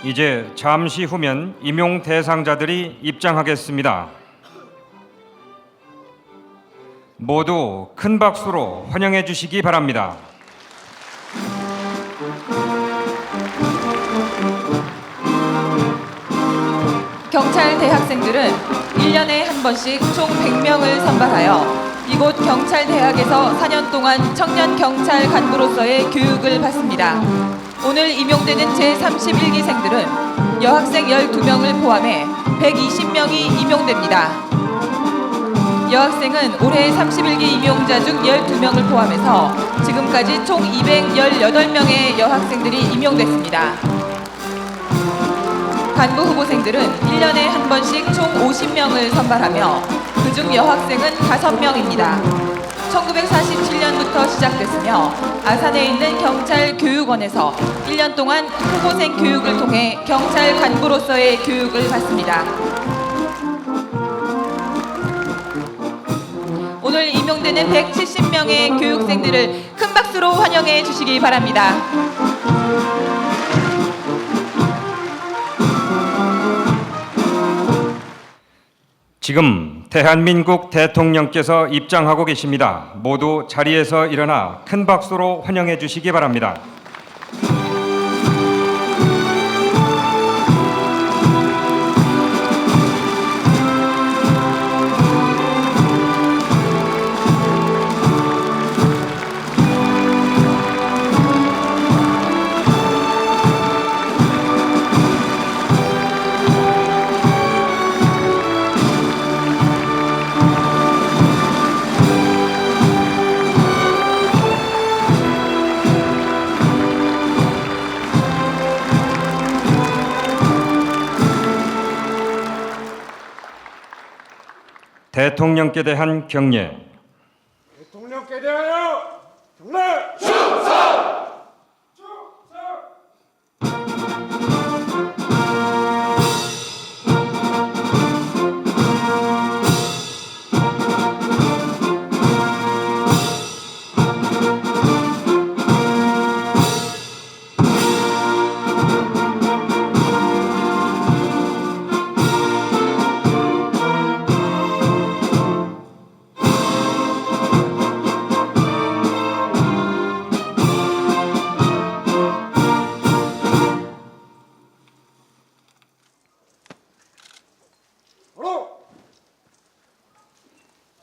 이제 잠시 후면 임용 대상자들이 입장하겠습니다. 모두 큰 박수로 환영해 주시기 바랍니다. 경찰 대학생들은 1년에 한 번씩 총 100명을 선발하여 이곳 경찰대학에서 4년 동안 청년 경찰 간부로서의 교육을 받습니다. 오늘 임용되는 제31기생들은 여학생 12명을 포함해 120명이 임용됩니다. 여학생은 올해 31기 임용자 중 12명을 포함해서 지금까지 총 218명의 여학생들이 임용됐습니다. 간부 후보생들은 1년에 한 번씩 총 50명을 선발하며 그중 여학생은 5명입니다. 1947년부터 시작됐으며 아산에 있는 경찰교육원에서 1년 동안 후보생 교육을 통해 경찰 간부로서의 교육을 받습니다. 오늘 임용되는 170명의 교육생들을 큰 박수로 환영해 주시기 바랍니다. 지금 대한민국 대통령께서 입장하고 계십니다. 모두 자리에서 일어나 큰 박수로 환영해 주시기 바랍니다. 대통령께 대한 경례. 대통령께 대하여 경례! 충성!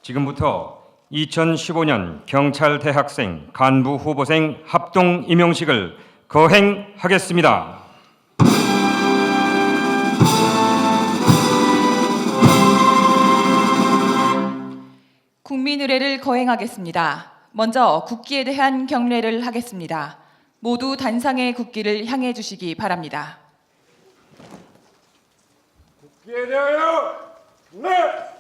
지금부터 2015년 경찰 대학생 간부 후보생 합동 임용식을 거행하겠습니다. 국민 의례를 거행하겠습니다. 먼저 국기에 대한 경례를 하겠습니다. 모두 단상의 국기를 향해 주시기 바랍니다. 국기에 대하여 경례!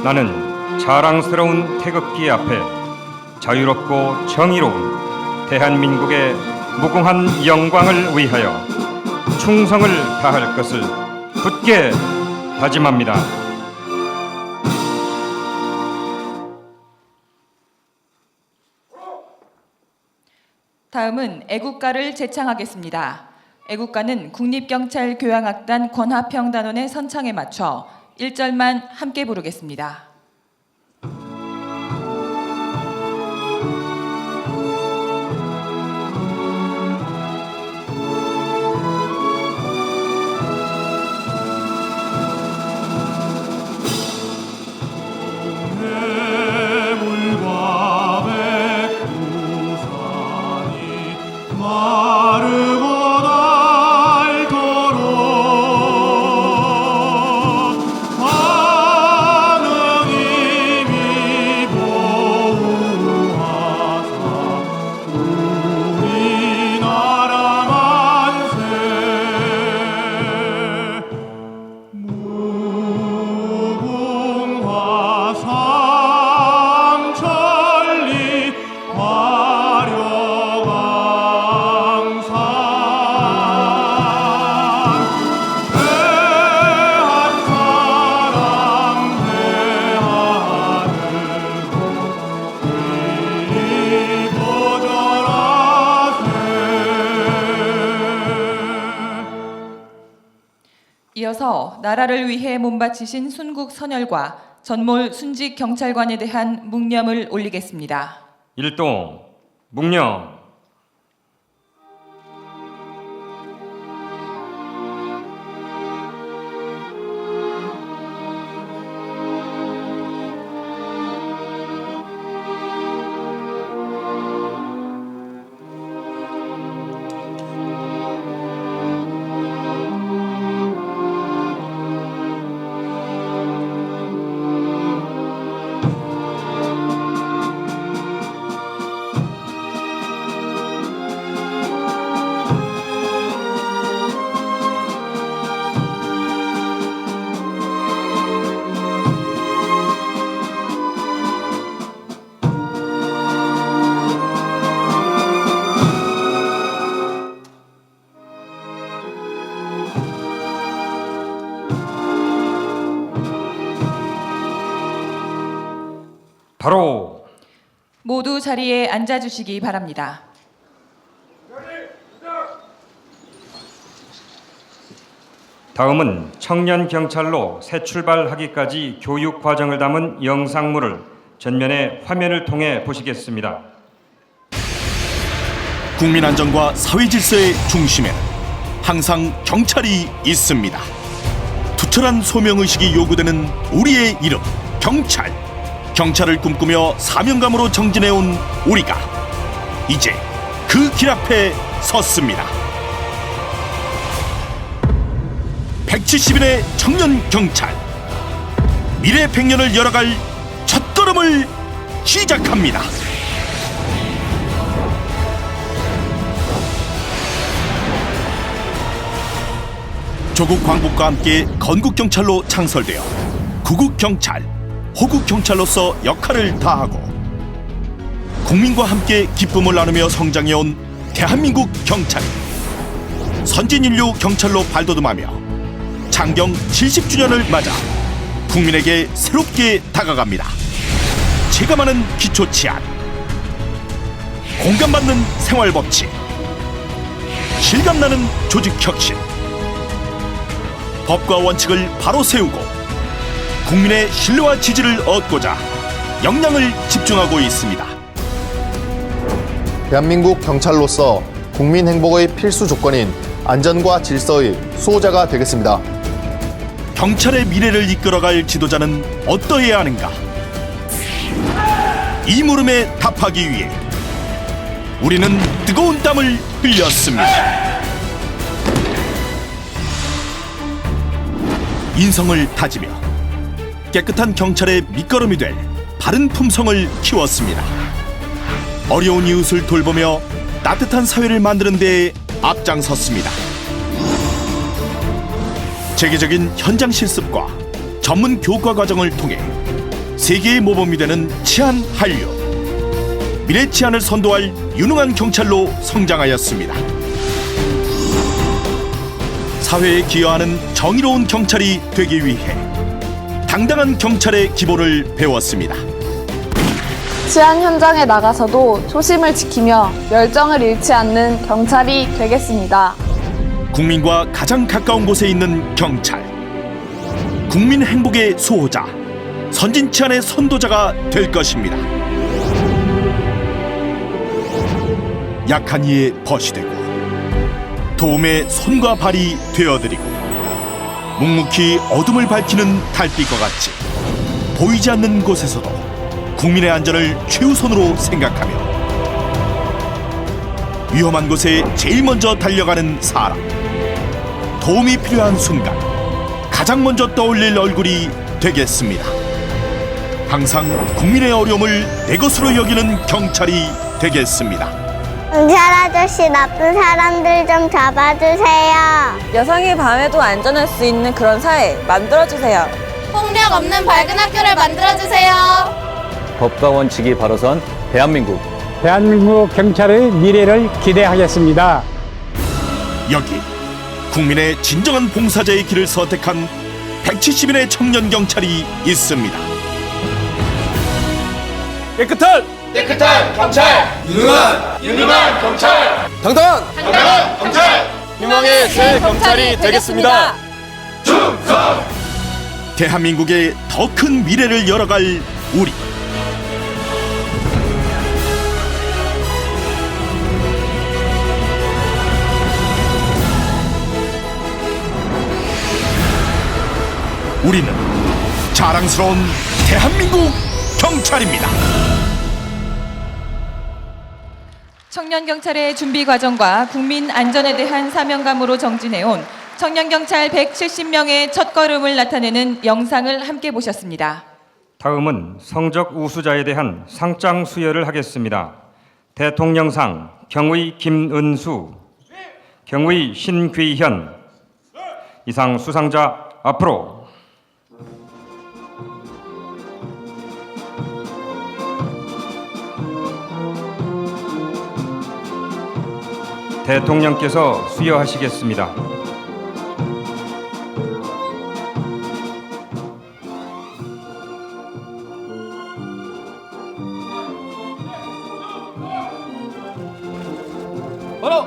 나는 자랑스러운 태극기 앞에 자유롭고 정의로운 대한민국의 무궁한 영광을 위하여 충성을 다할 것을 굳게 다짐합니다. 다음은 애국가를 제창하겠습니다. 애국가는 국립경찰교향악단 권하평단원의 선창에 맞춰 1절만 함께 부르겠습니다. 마르고 닳도록 이어서 나라를 위해 몸바치신 순국 선열과 전몰 순직 경찰관에 대한 묵념을 올리겠습니다. 일동 묵념. 바로 모두 자리에 앉아주시기 바랍니다. 다음은 청년 경찰로 새 출발하기까지 교육 과정을 담은 영상물을 전면의 화면을 통해 보시겠습니다. 국민 안전과 사회 질서의 중심에는 항상 경찰이 있습니다. 투철한 소명의식이 요구되는 우리의 이름 경찰. 경찰을 꿈꾸며 사명감으로 정진해온 우리가 이제 그 길 앞에 섰습니다. 170인의 청년 경찰, 미래 100년을 열어갈 첫걸음을 시작합니다. 조국 광복과 함께 건국경찰로 창설되어 구국경찰, 호국경찰로서 역할을 다하고 국민과 함께 기쁨을 나누며 성장해온 대한민국 경찰이 선진인류 경찰로 발돋움하며 창경 70주년을 맞아 국민에게 새롭게 다가갑니다. 체감하는 기초치안, 공감받는 생활법칙, 실감나는 조직혁신, 법과 원칙을 바로 세우고 국민의 신뢰와 지지를 얻고자 역량을 집중하고 있습니다. 대한민국 경찰로서 국민 행복의 필수 조건인 안전과 질서의 수호자가 되겠습니다. 경찰의 미래를 이끌어갈 지도자는 어떠해야 하는가? 이 물음에 답하기 위해 우리는 뜨거운 땀을 흘렸습니다. 인성을 다지며 깨끗한 경찰의 밑거름이 될 바른 품성을 키웠습니다. 어려운 이웃을 돌보며 따뜻한 사회를 만드는 데 앞장섰습니다. 체계적인 현장 실습과 전문 교과 과정을 통해 세계의 모범이 되는 치안 한류, 미래 치안을 선도할 유능한 경찰로 성장하였습니다. 사회에 기여하는 정의로운 경찰이 되기 위해 당당한 경찰의 기본을 배웠습니다. 치안 현장에 나가서도 초심을 지키며 열정을 잃지 않는 경찰이 되겠습니다. 국민과 가장 가까운 곳에 있는 경찰, 국민 행복의 수호자, 선진 치안의 선도자가 될 것입니다. 약한 이의 벗이 되고 도움의 손과 발이 되어드리고 묵묵히 어둠을 밝히는 달빛과 같이 보이지 않는 곳에서도 국민의 안전을 최우선으로 생각하며 위험한 곳에 제일 먼저 달려가는 사람, 도움이 필요한 순간 가장 먼저 떠올릴 얼굴이 되겠습니다. 항상 국민의 어려움을 내 것으로 여기는 경찰이 되겠습니다. 경찰 아저씨, 나쁜 사람들 좀 잡아주세요. 여성이 밤에도 안전할 수 있는 그런 사회 만들어주세요. 폭력 없는 밝은 학교를 만들어주세요. 법과 원칙이 바로선 대한민국 경찰의 미래를 기대하겠습니다. 여기 국민의 진정한 봉사자의 길을 선택한 170인의 청년 경찰이 있습니다. 깨끗한 경찰, 유능한 경찰, 당당한 경찰, 희망의 새 경찰이 되겠습니다. 충성! 대한민국의 더 큰 미래를 열어갈 우리. 우리는 자랑스러운 대한민국 경찰입니다. 청년경찰의 준비 과정과 국민 안전에 대한 사명감으로 정진해온 청년경찰 170명의 첫걸음을 나타내는 영상을 함께 보셨습니다. 다음은 성적 우수자에 대한 상장 수여를 하겠습니다. 대통령상 경의 김은수, 경의 신귀현. 이상 수상자 앞으로. 대통령께서 수여하시겠습니다. 바로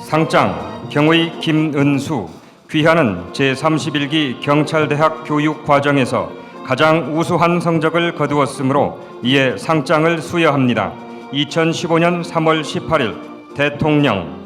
상장 경의 김은수, 귀하는 제31기 경찰대학 교육과정에서 가장 우수한 성적을 거두었으므로 이에 상장을 수여합니다. 2015년 3월 18일 대통령.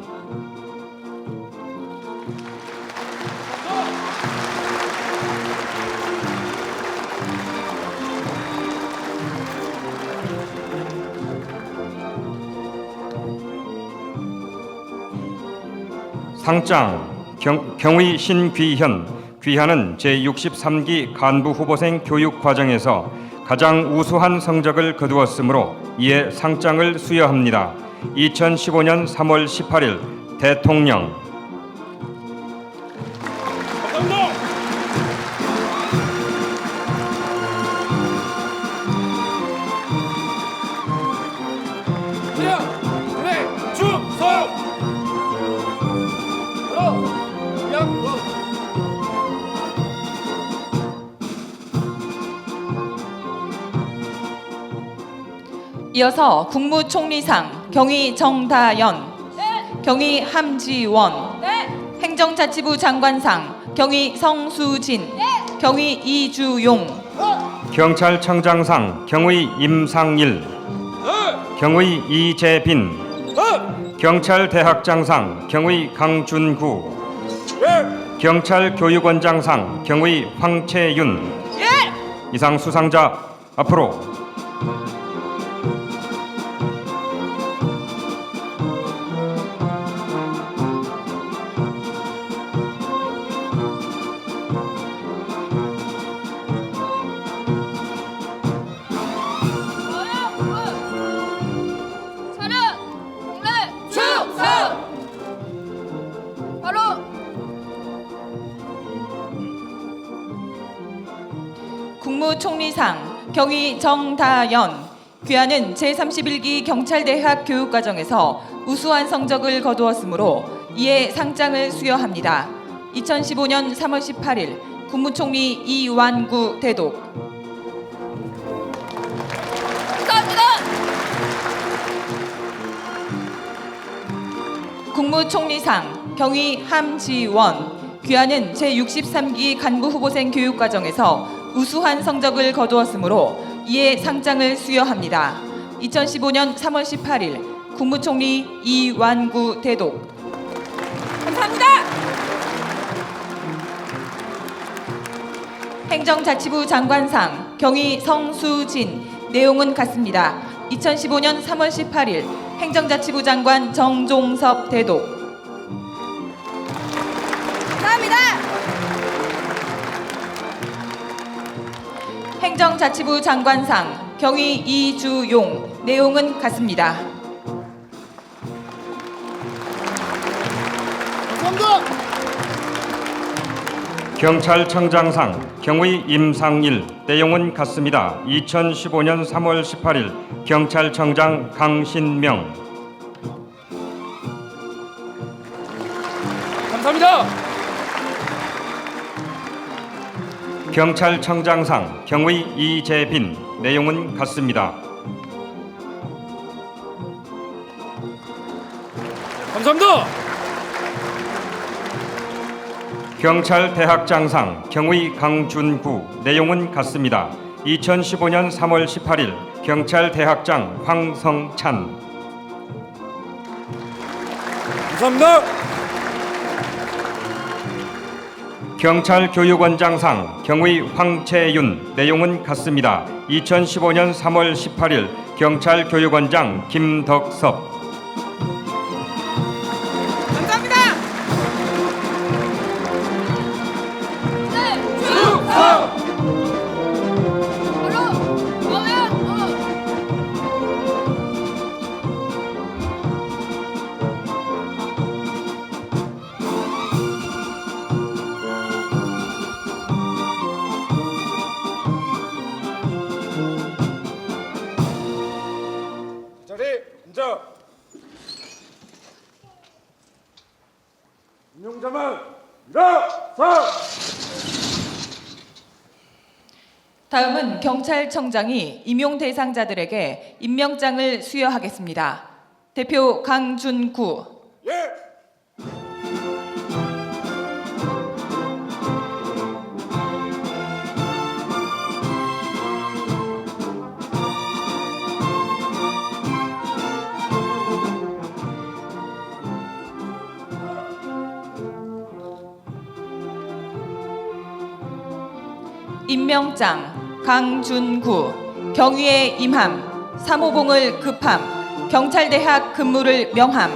상장 경의 신귀현, 귀하는 제63기 간부후보생 교육과정에서 가장 우수한 성적을 거두었으므로 이에 상장을 수여합니다. 2015년 3월 18일 대통령. 이어서 국무총리상 경의 정다연, 경의 함지원, 행정자치부 장관상 경의 성수진, 경의 이주용, 경찰청장상 경의 임상일, 경의 이재빈, 경찰대학장상 경의 강준구, 경찰교육원장상 경의 황채윤. 이상 수상자 앞으로. 국무총리상 경의 정다연, 귀하는 제31기 경찰대학 교육과정에서 우수한 성적을 거두었으므로 이에 상장을 수여합니다. 2015년 3월 18일 국무총리 이완구 대독. 국무총리상 경의 함지원, 귀하는 제63기 간부후보생 교육과정에서 우수한 성적을 거두었으므로 이에 상장을 수여합니다. 2015년 3월 18일 국무총리 이완구 대독. 감사합니다. 행정자치부 장관상 경의 성수진, 내용은 같습니다. 2015년 3월 18일 행정자치부 장관 정종섭 대독. 감사합니다. 행정자치부 장관상 경의 이주용, 내용은 같습니다. 감사합니다. 경찰청장상 경의 임상일, 내용은 같습니다. 2015년 3월 18일 경찰청장 강신명. 감사합니다. 경찰청장상 경의 이재빈, 내용은 같습니다. 감사합니다. 경찰대학장상 경의 강준구 내용은 같습니다. 2015년 3월 18일 경찰대학장 황성찬. 감사합니다. 경찰교육원장상 경의 황채윤 내용은 같습니다. 2015년 3월 18일 경찰교육원장 김덕섭. 자리 앉아. 임용자만 일어서. 다음은 경찰청장이 임용 대상자들에게 임명장을 수여하겠습니다. 대표 강준구. 예. 임명장 강준구 경위에 임함 사모봉을 급함 경찰대학 근무를 명함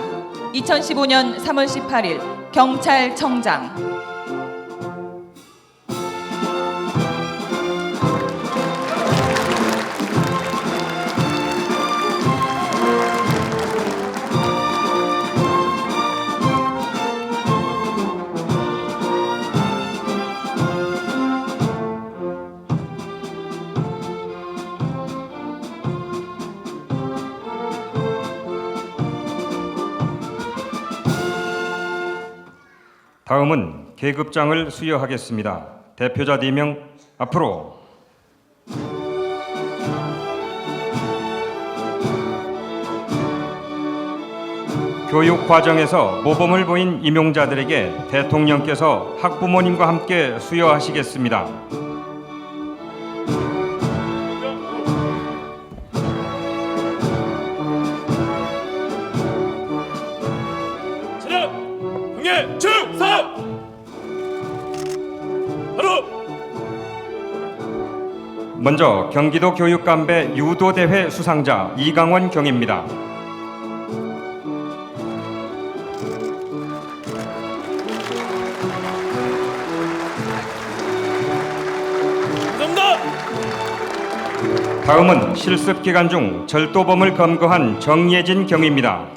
2015년 3월 18일 경찰청장. 다음은 계급장을 수여하겠습니다. 대표자 4명 앞으로. 교육 과정에서 모범을 보인 임용자들에게 대통령께서 학부모님과 함께 수여하시겠습니다. 경례 충성! 바로 먼저 경기도 교육감배 유도대회 수상자 이강원 경입니다. 감사합니다. 다음은 실습 기간 중 절도범을 검거한 정예진 경입니다.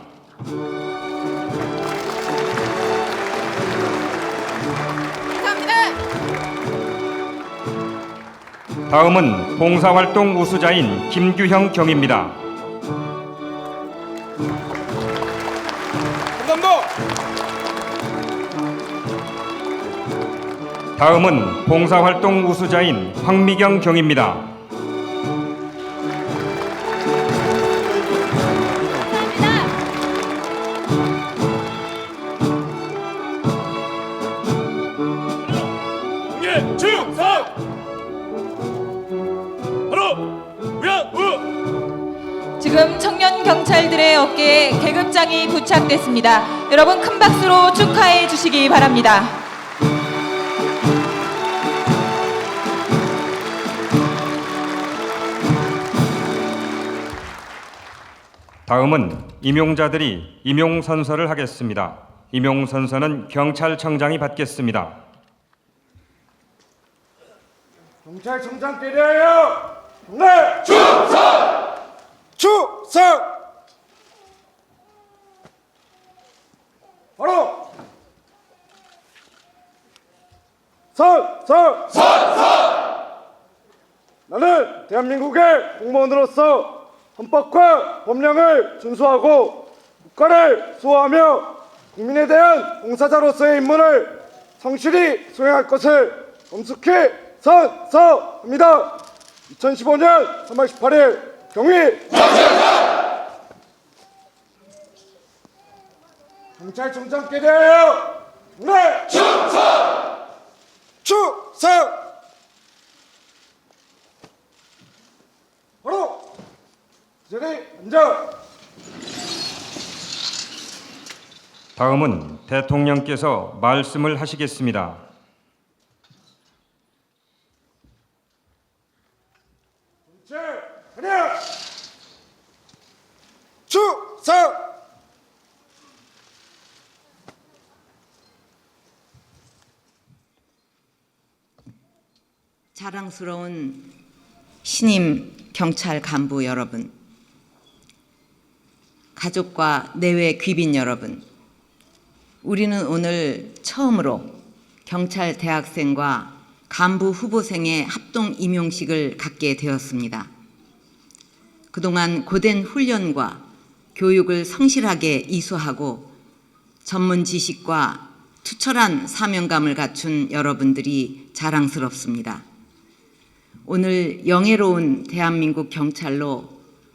다음은 봉사활동 우수자인 김규형 경입니다. 감사합니다. 다음은 봉사활동 우수자인 황미경 경입니다. 경례 충성! 지금 청년 경찰들의 어깨에 계급장이 부착됐습니다. 여러분 큰 박수로 축하해 주시기 바랍니다. 다음은 임용자들이 임용선서를 하겠습니다. 임용선서는 경찰청장이 받겠습니다. 경찰청장께 대하여 경례 충성! 충성! 바로 선! 나는 대한민국의 공무원으로서 헌법과 법령을 준수하고 국가를 수호하며 국민에 대한 봉사자로서의 임무를 성실히 수행할 것을 엄숙히 선서합니다. 2015년 3월 18일 경위 경찰청장께 대하여 경례 충성! 추석! 바로 그 자리에 앉아. 다음은 대통령께서 말씀을 하시겠습니다. 하나 추석! 자랑스러운 신임 경찰 간부 여러분, 가족과 내외 귀빈 여러분, 우리는 오늘 처음으로 경찰 대학생과 간부 후보생의 합동 임용식을 갖게 되었습니다. 그동안 고된 훈련과 교육을 성실하게 이수하고 전문 지식과 투철한 사명감을 갖춘 여러분들이 자랑스럽습니다. 오늘 영예로운 대한민국 경찰로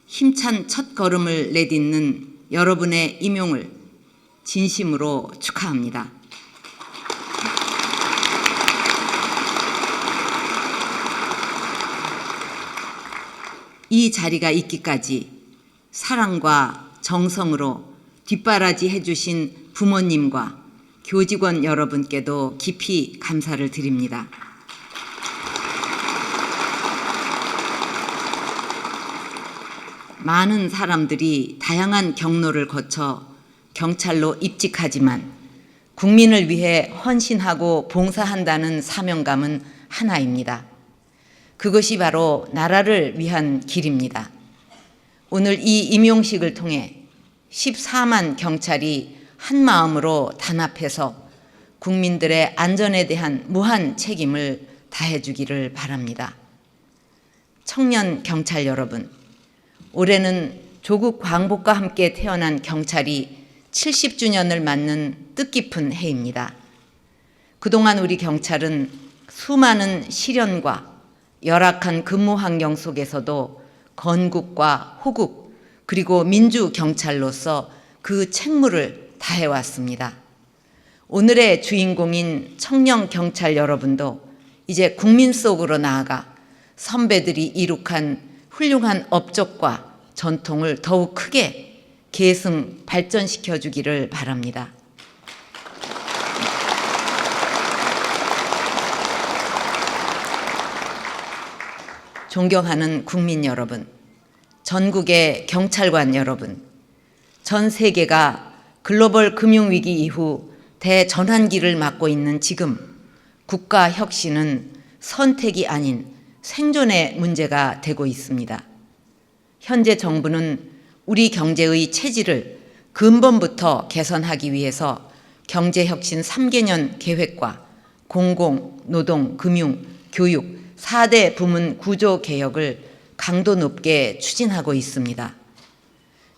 힘찬 첫걸음을 내딛는 여러분의 임용을 진심으로 축하합니다. 이 자리가 있기까지 사랑과 정성으로 뒷바라지 해주신 부모님과 교직원 여러분께도 깊이 감사를 드립니다. 많은 사람들이 다양한 경로를 거쳐 경찰로 입직하지만 국민을 위해 헌신하고 봉사한다는 사명감은 하나입니다. 그것이 바로 나라를 위한 길입니다. 오늘 이 임용식을 통해 14만 경찰이 한마음으로 단합해서 국민들의 안전에 대한 무한 책임을 다해주기를 바랍니다. 청년 경찰 여러분, 올해는 조국 광복과 함께 태어난 경찰이 70주년을 맞는 뜻깊은 해입니다. 그동안 우리 경찰은 수많은 시련과 열악한 근무 환경 속에서도 건국과 호국 그리고 민주 경찰로서 그 책무를 다해왔습니다. 오늘의 주인공인 청년 경찰 여러분도 이제 국민 속으로 나아가 선배들이 이룩한 훌륭한 업적과 전통을 더욱 크게 계승 발전시켜 주기를 바랍니다. 존경하는 국민 여러분, 전국의 경찰관 여러분, 전 세계가 글로벌 금융위기 이후 대전환기를 맞고 있는 지금 국가 혁신은 선택이 아닌 생존의 문제가 되고 있습니다. 현재 정부는 우리 경제의 체질을 근본부터 개선하기 위해서 경제혁신 3개년 계획과 공공, 노동, 금융, 교육 4대 부문 구조 개혁을 강도 높게 추진하고 있습니다.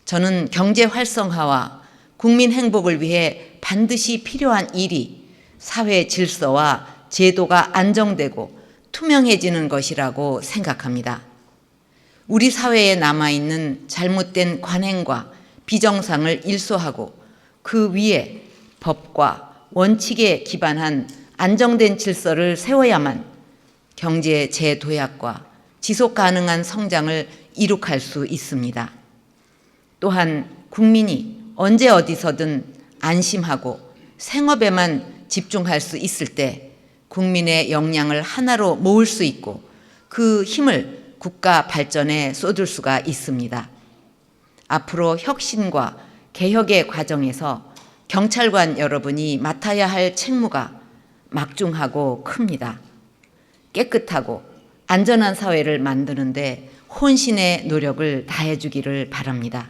저는 경제 활성화와 국민 행복을 위해 반드시 필요한 일이 사회 질서와 제도가 안정되고 투명해지는 것이라고 생각합니다. 우리 사회에 남아있는 잘못된 관행과 비정상을 일소하고 그 위에 법과 원칙에 기반한 안정된 질서를 세워야만 경제 재도약과 지속 가능한 성장을 이룩할 수 있습니다. 또한 국민이 언제 어디서든 안심하고 생업에만 집중할 수 있을 때 국민의 역량을 하나로 모을 수 있고 그 힘을 국가 발전에 쏟을 수가 있습니다. 앞으로 혁신과 개혁의 과정에서 경찰관 여러분이 맡아야 할 책무가 막중하고 큽니다. 깨끗하고 안전한 사회를 만드는데 혼신의 노력을 다해주기를 바랍니다.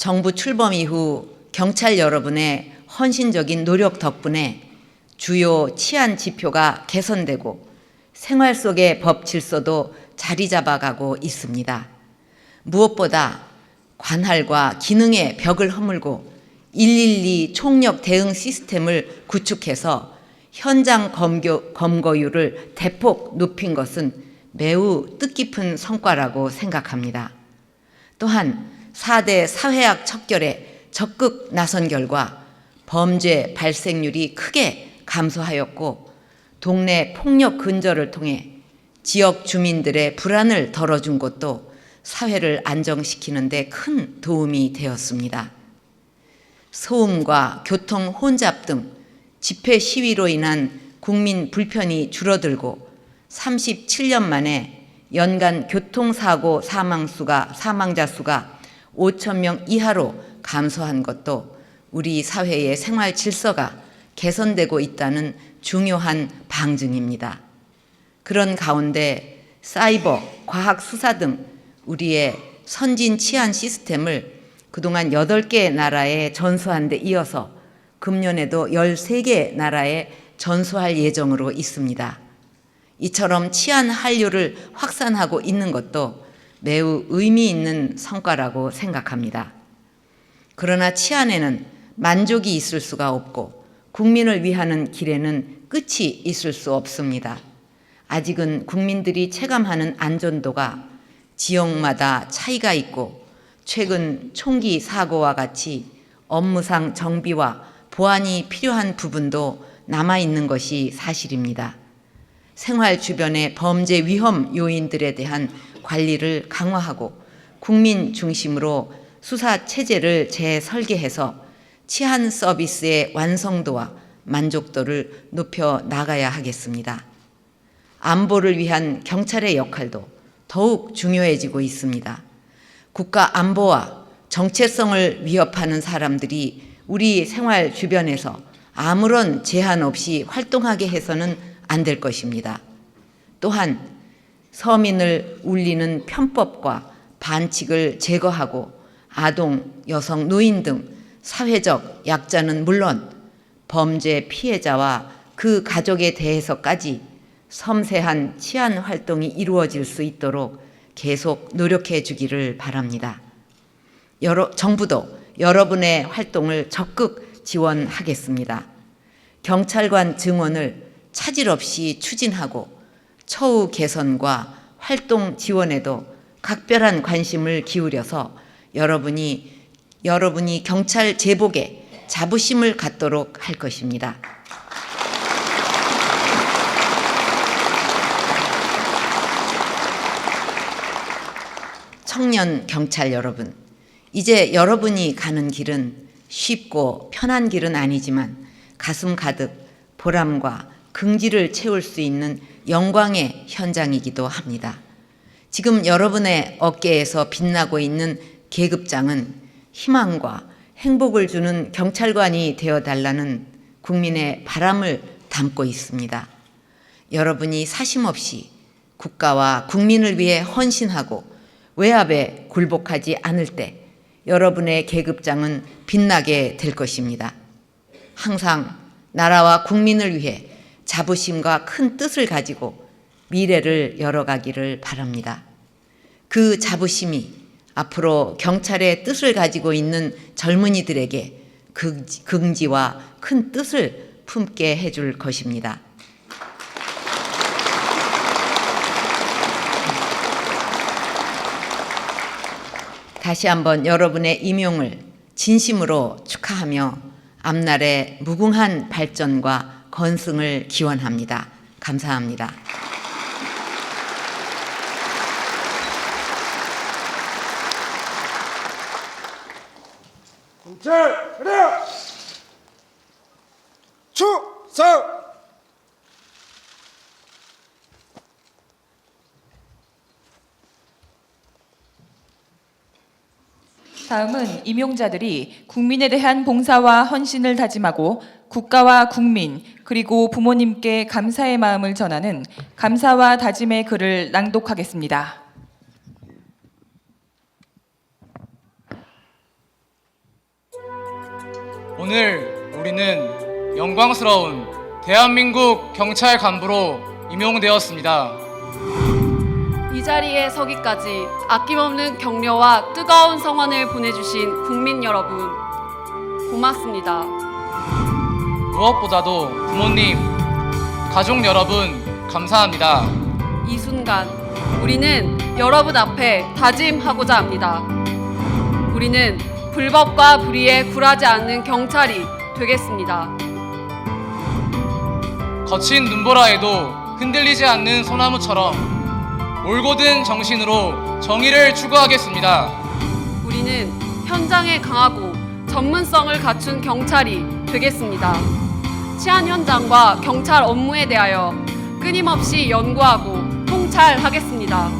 정부 출범 이후 경찰 여러분의 헌신적인 노력 덕분에 주요 치안 지표가 개선되고 생활 속의 법 질서도 자리 잡아가고 있습니다. 무엇보다 관할과 기능의 벽을 허물고 112 총력 대응 시스템을 구축해서 현장 검거율을 대폭 높인 것은 매우 뜻깊은 성과라고 생각합니다. 또한 4대 사회학 척결에 적극 나선 결과 범죄 발생률이 크게 감소하였고 동네 폭력 근절을 통해 지역 주민들의 불안을 덜어준 것도 사회를 안정시키는 데 큰 도움이 되었습니다. 소음과 교통 혼잡 등 집회 시위로 인한 국민 불편이 줄어들고 37년 만에 연간 교통사고 사망자 수가 5,000명 이하로 감소한 것도 우리 사회의 생활 질서가 개선되고 있다는 중요한 방증입니다. 그런 가운데 사이버, 과학 수사 등 우리의 선진 치안 시스템을 그동안 8개 나라에 전수한 데 이어서 금년에도 13개 나라에 전수할 예정으로 있습니다. 이처럼 치안 한류를 확산하고 있는 것도 매우 의미 있는 성과라고 생각합니다. 그러나 치안에는 만족이 있을 수가 없고 국민을 위하는 길에는 끝이 있을 수 없습니다. 아직은 국민들이 체감하는 안전도가 지역마다 차이가 있고 최근 총기 사고와 같이 업무상 정비와 보완이 필요한 부분도 남아있는 것이 사실입니다. 생활 주변의 범죄 위험 요인들에 대한 관리를 강화하고 국민 중심으로 수사 체제를 재설계해서 치안 서비스의 완성도와 만족도를 높여 나가야 하겠습니다. 안보를 위한 경찰의 역할도 더욱 중요해지고 있습니다. 국가 안보와 정체성을 위협하는 사람들이 우리 생활 주변에서 아무런 제한 없이 활동하게 해서는 안 될 것입니다. 또한 서민을 울리는 편법과 반칙을 제거하고 아동, 여성, 노인 등 사회적 약자는 물론 범죄 피해자와 그 가족에 대해서까지 섬세한 치안 활동이 이루어질 수 있도록 계속 노력해 주기를 바랍니다. 정부도 여러분의 활동을 적극 지원하겠습니다. 경찰관 증원을 차질 없이 추진하고 처우 개선과 활동 지원에도 각별한 관심을 기울여서 여러분이 경찰 제복에 자부심을 갖도록 할 것입니다. 청년 경찰 여러분, 이제 여러분이 가는 길은 쉽고 편한 길은 아니지만 가슴 가득 보람과 긍지를 채울 수 있는 영광의 현장이기도 합니다. 지금 여러분의 어깨에서 빛나고 있는 계급장은 희망과 행복을 주는 경찰관이 되어달라는 국민의 바람을 담고 있습니다. 여러분이 사심없이 국가와 국민을 위해 헌신하고 외압에 굴복하지 않을 때 여러분의 계급장은 빛나게 될 것입니다. 항상 나라와 국민을 위해 자부심과 큰 뜻을 가지고 미래를 열어가기를 바랍니다. 그 자부심이 앞으로 경찰의 뜻을 가지고 있는 젊은이들에게 긍지와 큰 뜻을 품게 해줄 것입니다. 다시 한번 여러분의 임용을 진심으로 축하하며 앞날의 무궁한 발전과 건승을 기원합니다. 감사합니다. 경찰 차렷! 축성! 다음은 임용자들이 국민에 대한 봉사와 헌신을 다짐하고 국가와 국민 그리고 부모님께 감사의 마음을 전하는 감사와 다짐의 글을 낭독하겠습니다. 오늘 우리는 영광스러운 대한민국 경찰 간부로 임용되었습니다. 이 자리에 서기까지 아낌없는 격려와 뜨거운 성원을 보내주신 국민 여러분, 고맙습니다. 무엇보다도 부모님, 가족 여러분, 감사합니다. 이 순간 우리는 여러분 앞에 다짐하고자 합니다. 우리는 불법과 불의에 굴하지 않는 경찰이 되겠습니다. 거친 눈보라에도 흔들리지 않는 소나무처럼 올곧은 정신으로 정의를 추구하겠습니다. 우리는 현장에 강하고 전문성을 갖춘 경찰이 되겠습니다. 치안 현장과 경찰 업무에 대하여 끊임없이 연구하고 통찰하겠습니다.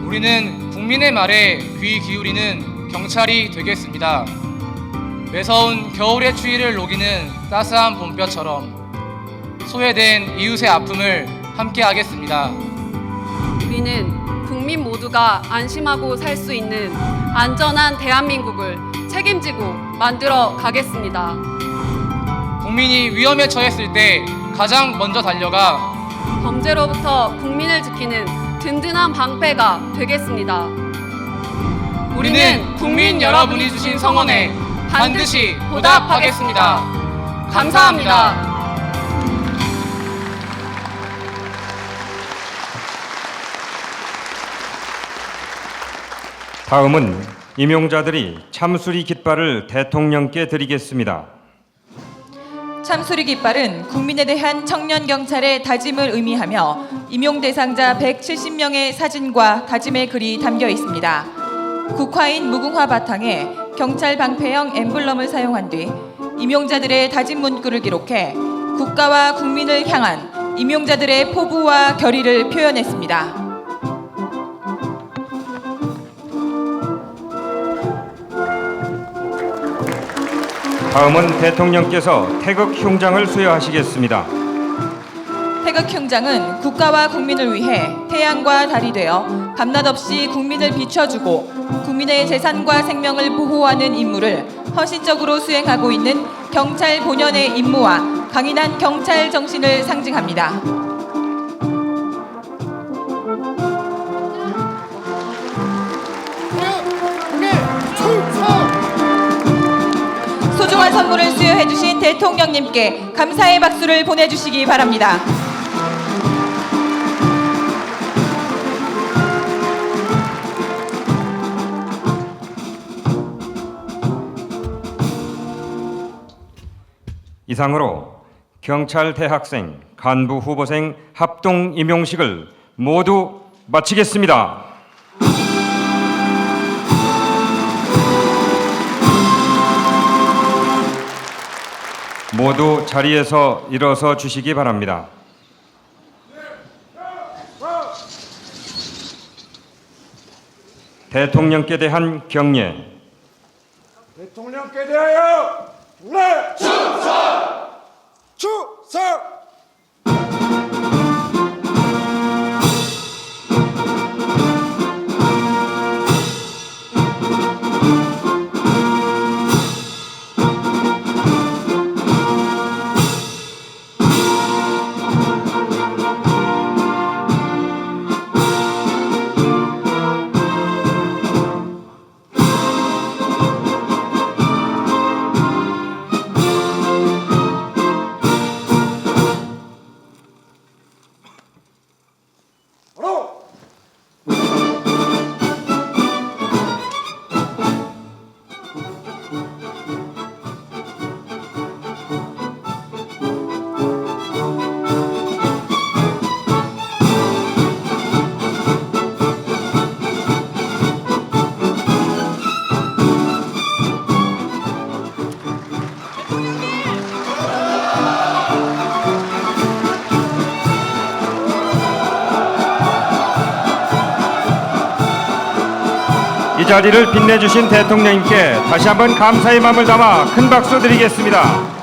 우리는 국민의 말에 귀 기울이는 경찰이 되겠습니다. 매서운 겨울의 추위를 녹이는 따스한 봄볕처럼 소외된 이웃의 아픔을 함께 하겠습니다. 우리는 국민 모두가 안심하고 살 수 있는 안전한 대한민국을 책임지고 만들어 가겠습니다. 국민이 위험에 처했을 때 가장 먼저 달려가 범죄로부터 국민을 지키는 든든한 방패가 되겠습니다. 우리는 국민 여러분이 주신 성원에 반드시 보답하겠습니다. 감사합니다. 다음은 임용자들이 참수리 깃발을 대통령께 드리겠습니다. 참수리 깃발은 국민에 대한 청년 경찰의 다짐을 의미하며 임용 대상자 170명의 사진과 다짐의 글이 담겨 있습니다. 국화인 무궁화 바탕에 경찰 방패형 엠블럼을 사용한 뒤 임용자들의 다짐 문구를 기록해 국가와 국민을 향한 임용자들의 포부와 결의를 표현했습니다. 다음은 대통령께서 태극 흉장을 수여하시겠습니다. 태극 흉장은 국가와 국민을 위해 태양과 달이 되어 밤낮 없이 국민을 비춰주고 국민의 재산과 생명을 보호하는 임무를 헌신적으로 수행하고 있는 경찰 본연의 임무와 강인한 경찰 정신을 상징합니다. 소중한 선물을 수여해 주신 대통령님께 감사의 박수를 보내주시기 바랍니다. 이상으로 경찰 대학생, 간부 후보생 합동 임용식을 모두 마치겠습니다. 모두 자리에서 일어서 주시기 바랍니다. 대통령께 대한 경례. 대통령께 대하여 경례! 충성! 충성! 이 자리를 빛내주신 대통령님께 다시 한번 감사의 마음을 담아 큰 박수 드리겠습니다.